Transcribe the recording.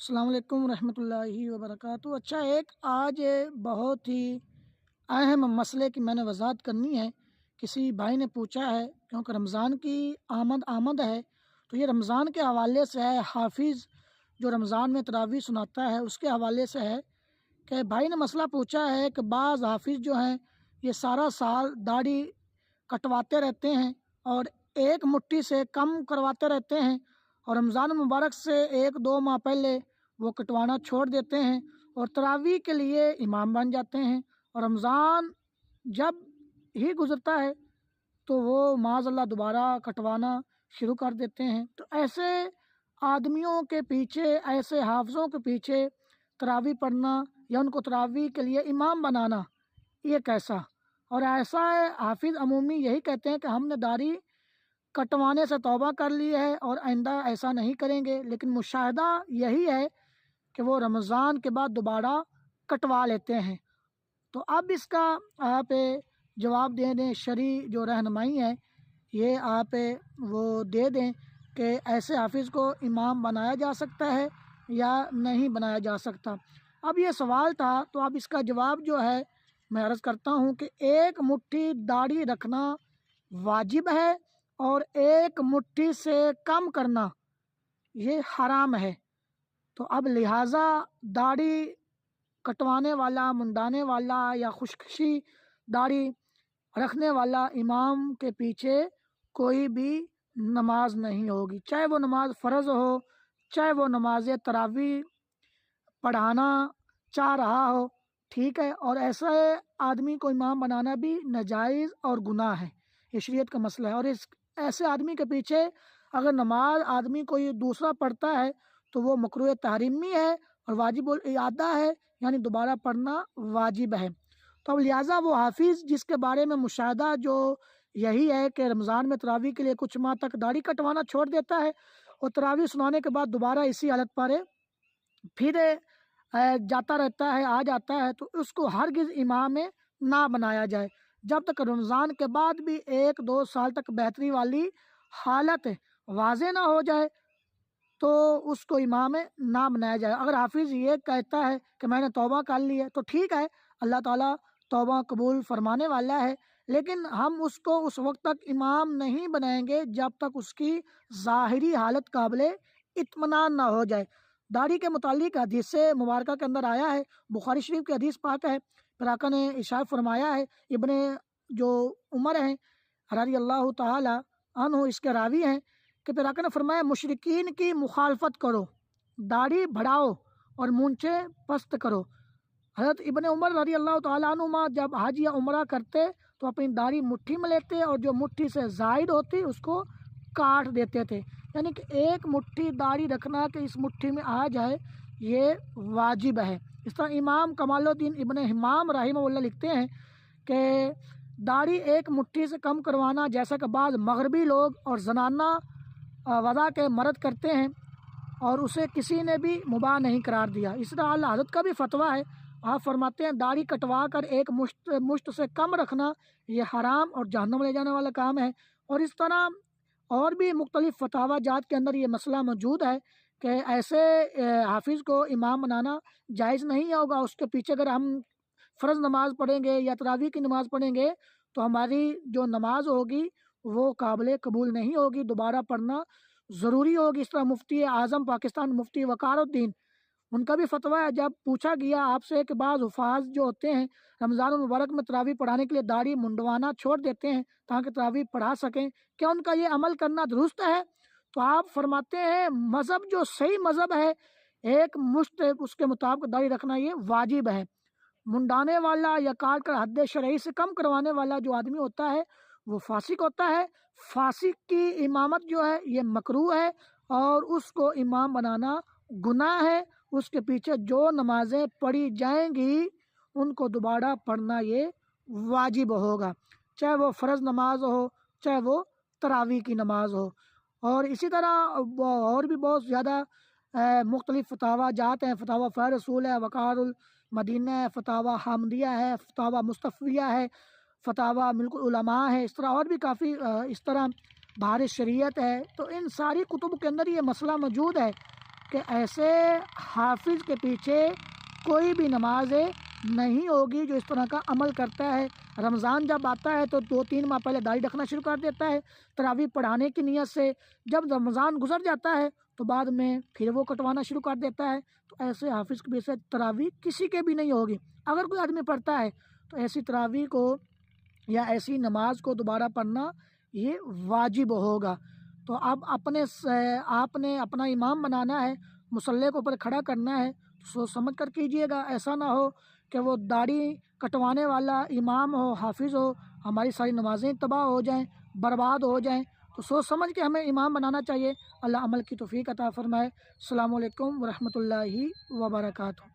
السلام علیکم ورحمۃ اللہ وبرکاتہ۔ اچھا، ایک آج بہت ہی اہم مسئلے کی میں نے وضاحت کرنی ہے۔ کسی بھائی نے پوچھا ہے، کیونکہ رمضان کی آمد ہے، تو یہ رمضان کے حوالے سے ہے۔ حافظ جو رمضان میں تراویح سناتا ہے اس کے حوالے سے ہے کہ بھائی نے مسئلہ پوچھا ہے کہ بعض حافظ جو ہیں یہ سارا سال داڑھی کٹواتے رہتے ہیں اور ایک مٹھی سے کم کرواتے رہتے ہیں، اور رمضان مبارک سے 1-2 ماہ پہلے وہ کٹوانا چھوڑ دیتے ہیں اور تراویح کے لیے امام بن جاتے ہیں، اور رمضان جب ہی گزرتا ہے تو وہ معاذ اللہ دوبارہ کٹوانا شروع کر دیتے ہیں۔ تو ایسے آدمیوں کے پیچھے، ایسے حافظوں کے پیچھے تراویح پڑھنا یا ان کو تراویح کے لیے امام بنانا، یہ کیسا؟ اور ایسا ہے، حافظ عمومی یہی کہتے ہیں کہ ہم نے داڑھی کٹوانے سے توبہ کر لی ہے اور آئندہ ایسا نہیں کریں گے، لیکن مشاہدہ یہی ہے کہ وہ رمضان کے بعد دوبارہ کٹوا لیتے ہیں۔ تو اب اس کا آپ جواب دے دیں، شرعی جو رہنمائی ہے یہ آپ وہ دے دیں کہ ایسے حافظ کو امام بنایا جا سکتا ہے یا نہیں بنایا جا سکتا۔ اب یہ سوال تھا، تو اب اس کا جواب جو ہے میں عرض کرتا ہوں کہ ایک مٹھی داڑھی رکھنا واجب ہے اور ایک مٹھی سے کم کرنا یہ حرام ہے۔ تو اب لہٰذا داڑھی کٹوانے والا، منڈانے والا یا خشکشی داڑھی رکھنے والا امام کے پیچھے کوئی بھی نماز نہیں ہوگی، چاہے وہ نماز فرض ہو، چاہے وہ نماز تراویح پڑھانا چاہ رہا ہو، ٹھیک ہے۔ اور ایسا آدمی کو امام بنانا بھی ناجائز اور گناہ ہے، یہ شریعت کا مسئلہ ہے۔ اور اس ایسے آدمی کے پیچھے اگر نماز آدمی کوئی دوسرا پڑھتا ہے تو وہ مکروہ تحریمی ہے اور واجب الاعادہ ہے، یعنی دوبارہ پڑھنا واجب ہے۔ تو اب لہٰذا وہ حافظ جس کے بارے میں مشاہدہ جو یہی ہے کہ رمضان میں تراویح کے لیے کچھ ماہ تک داڑھی کٹوانا چھوڑ دیتا ہے اور تراویح سنانے کے بعد دوبارہ اسی حالت پر پھر جاتا رہتا ہے، آ جاتا ہے، تو اس کو ہرگز امام نہ بنایا جائے جب تک رمضان کے بعد بھی 1-2 سال تک بہتری والی حالت واضح نہ ہو جائے تو اس کو امام نہ بنایا جائے۔ اگر حافظ یہ کہتا ہے کہ میں نے توبہ کر لی ہے تو ٹھیک ہے، اللہ تعالیٰ توبہ قبول فرمانے والا ہے، لیکن ہم اس کو اس وقت تک امام نہیں بنائیں گے جب تک اس کی ظاہری حالت قابل اطمینان نہ ہو جائے۔ داڑھی کے متعلق حدیث مبارکہ کے اندر آیا ہے، بخاری شریف کی حدیث پاک ہے، پھر آقا نے ارشاد فرمایا ہے، ابن جو عمر ہیں رضی اللہ تعالی عنہ اس کے راوی ہیں، کہ پھر آقا نے فرمایا مشرکین کی مخالفت کرو، داڑھی بڑھاؤ اور مونچھیں پست کرو۔ حضرت ابن عمر رضی اللہ تعالیٰ عنہما جب حج یا عمرہ کرتے تو اپنی داڑھی مٹھی میں لیتے اور جو مٹھی سے زائد ہوتی اس کو کاٹ دیتے تھے، یعنی کہ ایک مٹھی داڑھی رکھنا کہ اس مٹھی میں آ جائے یہ واجب ہے۔ اس طرح امام کمال الدین ابن حمام رحمہ اللہ لکھتے ہیں کہ داڑھی ایک مٹھی سے کم کروانا جیسا کہ بعض مغربی لوگ اور زنانہ وضع کے مرد کرتے ہیں اور اسے کسی نے بھی مباح نہیں قرار دیا۔ اس طرح اعلیٰ حضرت کا بھی فتویٰ ہے، آپ فرماتے ہیں داڑھی کٹوا کر ایک مشت سے کم رکھنا یہ حرام اور جہنم لے جانے والا کام ہے۔ اور اس طرح اور بھی مختلف فتاویٰ جات کے اندر یہ مسئلہ موجود ہے کہ ایسے حافظ کو امام بنانا جائز نہیں ہوگا۔ اس کے پیچھے اگر ہم فرض نماز پڑھیں گے یا تراویح کی نماز پڑھیں گے تو ہماری جو نماز ہوگی وہ قابل قبول نہیں ہوگی، دوبارہ پڑھنا ضروری ہوگی۔ اس طرح مفتی اعظم پاکستان مفتی وقار الدین، ان کا بھی فتویٰ ہے، جب پوچھا گیا آپ سے کہ بعض حفاظ جو ہوتے ہیں رمضان المبارک میں تراویح پڑھانے کے لیے داڑھی منڈوانا چھوڑ دیتے ہیں تاکہ تراویح پڑھا سکیں، کیا ان کا یہ عمل کرنا درست ہے؟ تو آپ فرماتے ہیں مذہب جو صحیح مذہب ہے، ایک مشت اس کے مطابق داڑھی رکھنا یہ واجب ہے۔ منڈانے والا یا کاٹ کر حد شرعی سے کم کروانے والا جو آدمی ہوتا ہے وہ فاسق ہوتا ہے۔ فاسق کی امامت جو ہے یہ مکروہ ہے اور اس کو امام بنانا گناہ ہے۔ اس کے پیچھے جو نمازیں پڑھی جائیں گی ان کو دوبارہ پڑھنا یہ واجب ہوگا، چاہے وہ فرض نماز ہو چاہے وہ تراویح کی نماز ہو۔ اور اسی طرح اور بھی بہت زیادہ مختلف فتاویٰ جات ہیں، فتاویٰ فیض رسول ہے، وقار المدینہ ہے، فتاویٰ حامدیہ ہے، فتاویٰ مصطفیہ ہے، فتاویٰ ملک العلماء ہے، اس طرح اور بھی کافی اس طرح بہار شریعت ہے۔ تو ان ساری کتب کے اندر یہ مسئلہ موجود ہے کہ ایسے حافظ کے پیچھے کوئی بھی نماز نہیں ہوگی جو اس طرح کا عمل کرتا ہے۔ رمضان جب آتا ہے تو 2-3 ماہ پہلے داڑھی رکھنا شروع کر دیتا ہے تراویح پڑھانے کی نیت سے، جب رمضان گزر جاتا ہے تو بعد میں پھر وہ کٹوانا شروع کر دیتا ہے۔ تو ایسے حافظ کے پیچھے تراویح کسی کے بھی نہیں ہوگی۔ اگر کوئی آدمی پڑھتا ہے تو ایسی تراویح کو یا ایسی نماز کو دوبارہ پڑھنا یہ واجب ہوگا۔ تو اب آپ نے اپنا امام بنانا ہے، مصلی کے اوپر کھڑا کرنا ہے، سوچ سمجھ کر کیجیے گا۔ ایسا نہ ہو کہ وہ داڑھی کٹوانے والا امام ہو، حافظ ہو، ہماری ساری نمازیں تباہ ہو جائیں، برباد ہو جائیں۔ تو سوچ سمجھ کے ہمیں امام بنانا چاہیے۔ اللہ عمل کی توفیق عطا فرمائے۔ السلام علیکم ورحمۃ اللہ وبرکاتہ۔